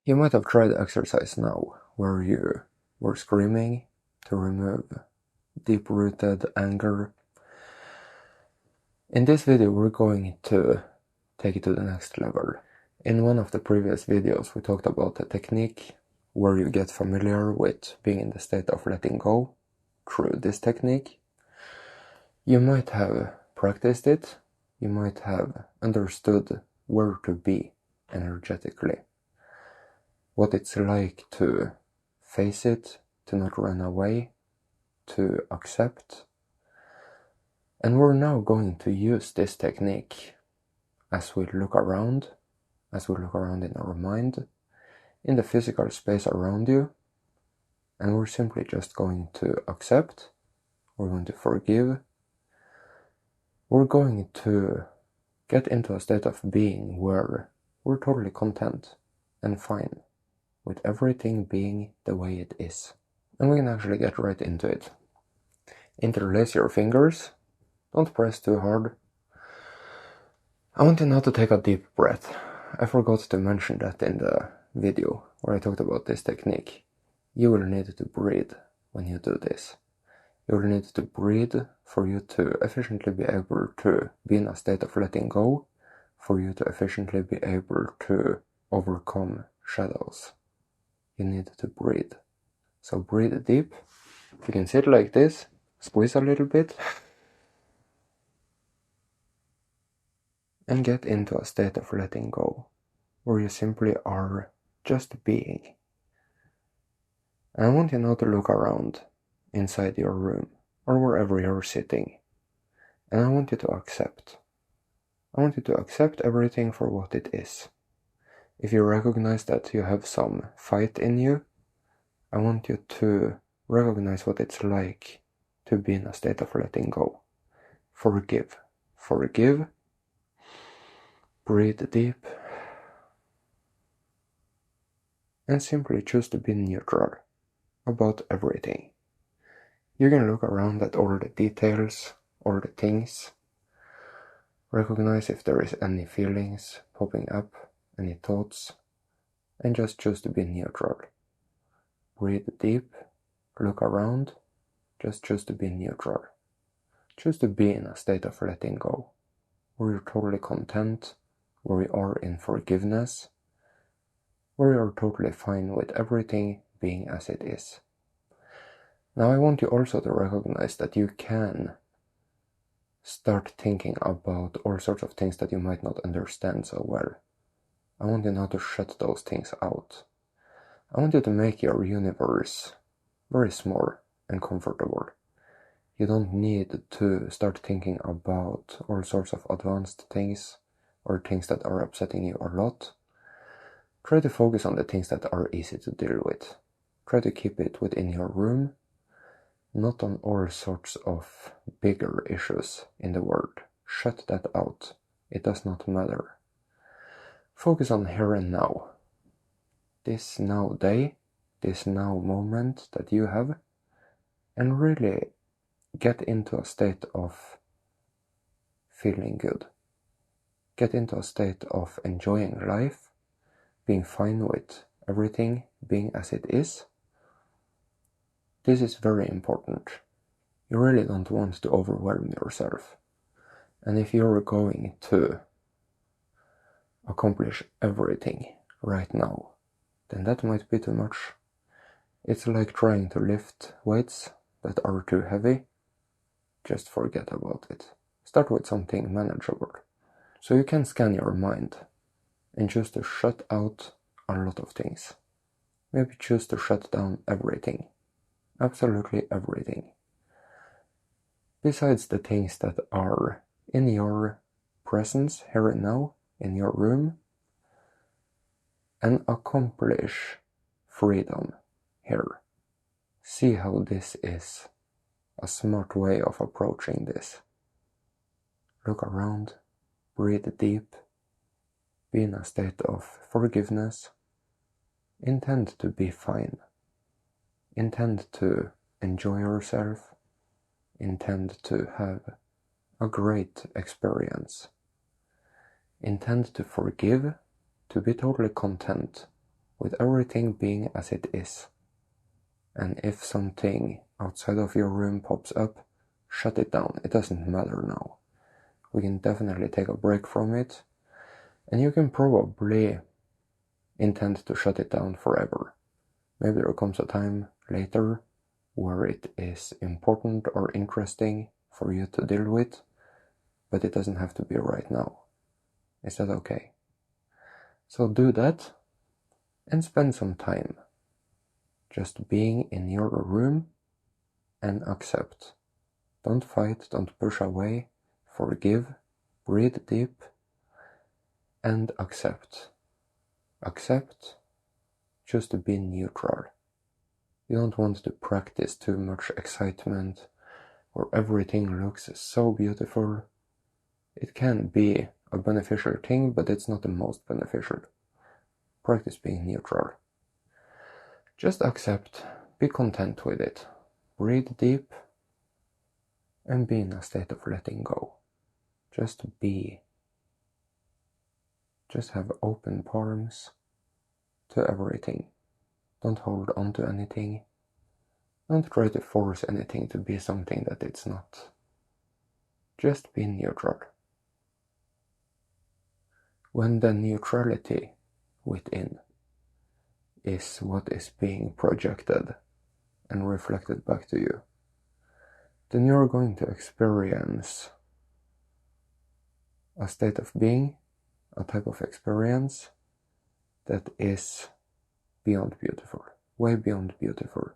You might have tried the exercise now, where you were screaming to remove deep-rooted anger. In this video, we're going to take it to the next level. In one of the previous videos, we talked about a technique where you get familiar with being in the state of letting go through this technique. You might have practiced it, you might have understood where to be energetically, what it's like to face it, to not run away, to accept. And we're now going to use this technique as we look around in our mind, in the physical space around you, and we're simply just going to accept, we're going to forgive, we're going to get into a state of being where we're totally content and fine with everything being the way it is. And we can actually get right into it. Interlace your fingers, don't press too hard. I want you now to take a deep breath. I forgot to mention that in the video where I talked about this technique. You will need to breathe when you do this. You will need to breathe for you to efficiently be able to be in a state of letting go, for you to efficiently be able to overcome shadows. You need to breathe. So breathe deep. You can sit like this, squeeze a little bit, and get into a state of letting go, where you simply are just being. And I want you now to look around inside your room or wherever you're sitting, and I want you to accept. I want you to accept everything for what it is. If you recognize that you have some fight in you, I want you to recognize what it's like to be in a state of letting go. Forgive. Forgive. Breathe deep. And simply choose to be neutral about everything. You can look around at all the details, all the things. Recognize if there is any feelings popping up, any thoughts, and just choose to be neutral. Breathe deep, look around, just choose to be neutral. Choose to be in a state of letting go, where you're totally content, where you are in forgiveness, where you're totally fine with everything being as it is. Now I want you also to recognize that you can start thinking about all sorts of things that you might not understand so well. I want you now to shut those things out. I want you to make your universe very small and comfortable. You don't need to start thinking about all sorts of advanced things or things that are upsetting you a lot. Try to focus on the things that are easy to deal with. Try to keep it within your room, not on all sorts of bigger issues in the world. Shut that out. It does not matter. Focus on here and now. This now day, this now moment that you have, and really get into a state of feeling good. Get into a state of enjoying life, being fine with everything being as it is. This is very important. You really don't want to overwhelm yourself. And if you're going to accomplish everything right now, then that might be too much. It's like trying to lift weights that are too heavy. Just forget about it. Start with something manageable. So you can scan your mind and choose to shut out a lot of things. Maybe choose to shut down everything. Absolutely everything. Besides the things that are in your presence here and now, in your room, and accomplish freedom here. See how this is a smart way of approaching this. Look around, breathe deep, be in a state of forgiveness, intend to be fine, intend to enjoy yourself, intend to have a great experience, intend to forgive, to be totally content with everything being as it is. And if something outside of your room pops up, shut it down. It doesn't matter now. We can definitely take a break from it, and you can probably intend to shut it down forever. Maybe there comes a time later where it is important or interesting for you to deal with, but it doesn't have to be right now. Is that okay? So do that and spend some time just being in your room and accept. Don't fight, don't push away, forgive, breathe deep, and accept. Accept, just be neutral. You don't want to practice too much excitement where everything looks so beautiful. It can be a beneficial thing, but it's not the most beneficial. Practice being neutral. Just accept, be content with it. Breathe deep and be in a state of letting go. Just be. Just have open palms to everything. Don't hold on to anything. Don't try to force anything to be something that it's not. Just be neutral. When the neutrality within is what is being projected and reflected back to you, then you're going to experience a state of being, a type of experience that is beyond beautiful, way beyond beautiful.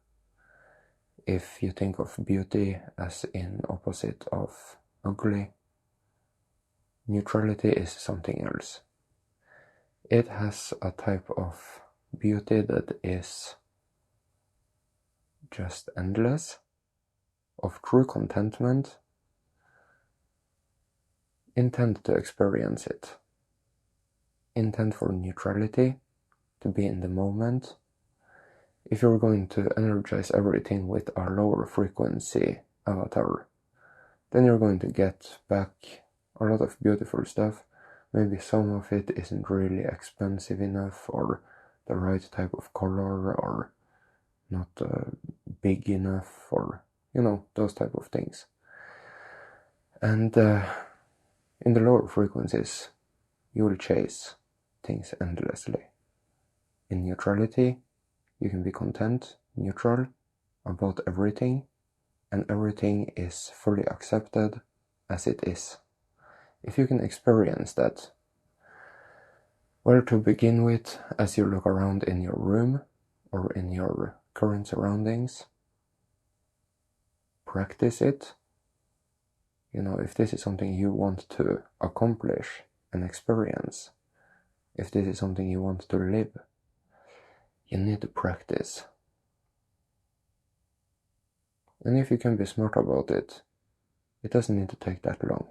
If you think of beauty as in opposite of ugly, neutrality is something else. It has a type of beauty that is just endless, of true contentment. Intend to experience it. Intend for neutrality, to be in the moment. If you're going to energize everything with a lower frequency avatar, then you're going to get back a lot of beautiful stuff. Maybe some of it isn't really expensive enough, or the right type of color, or not big enough, or those type of things. And in the lower frequencies, you will chase things endlessly. In neutrality, you can be content, neutral about everything, and everything is fully accepted as it is. If you can experience that, well, to begin with, as you look around in your room or in your current surroundings, practice it. If this is something you want to accomplish and experience, if this is something you want to live, you need to practice. And if you can be smart about it, it doesn't need to take that long.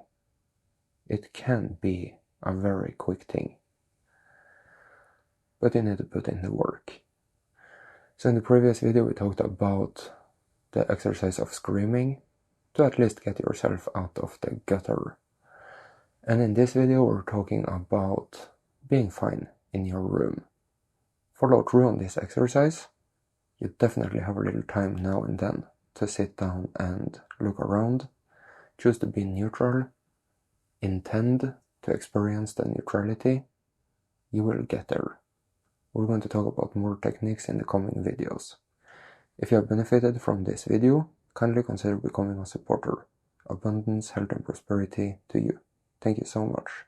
It can be a very quick thing, but you need to put in the work. So in the previous video we talked about the exercise of screaming to at least get yourself out of the gutter. And in this video we're talking about being fine in your room. Follow through on this exercise. You definitely have a little time now and then to sit down and look around. Choose to be neutral. Intend to experience the neutrality. You will get there. We're going to talk about more techniques in the coming videos. If you have benefited from this video, kindly consider becoming a supporter. Abundance, health and prosperity to you. Thank you so much.